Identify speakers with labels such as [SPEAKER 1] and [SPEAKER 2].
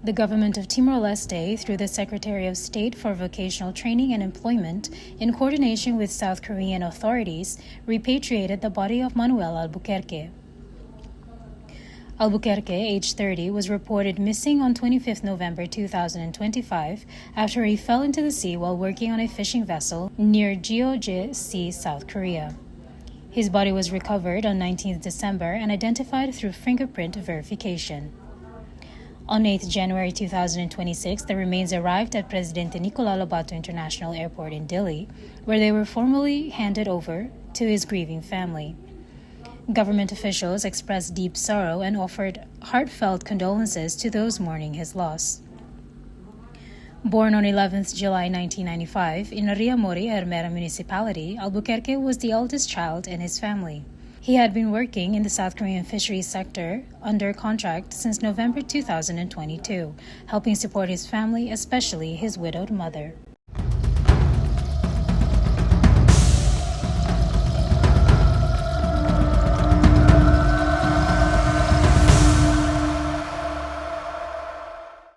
[SPEAKER 1] The government of Timor-Leste, through the Secretary of State for Vocational Training and Employment, in coordination with South Korean authorities, repatriated the body of Manuel Albuquerque. Albuquerque, age 30, was reported missing on 25 November 2025 after he fell into the sea while working on a fishing vessel near Jeoje Sea, South Korea. His body was recovered on 19 December and identified through fingerprint verification. On 8 January 2026, the remains arrived at Presidente Nicolas Lobato International Airport in Dili, where they were formally handed over to his grieving family. Government officials expressed deep sorrow and offered heartfelt condolences to those mourning his loss. Born on 11 July 1995 in Riamori, Hermera Municipality, Albuquerque was the eldest child in his family. He had been working in the South Korean fisheries sector under contract since November 2022, helping support his family, especially his widowed mother.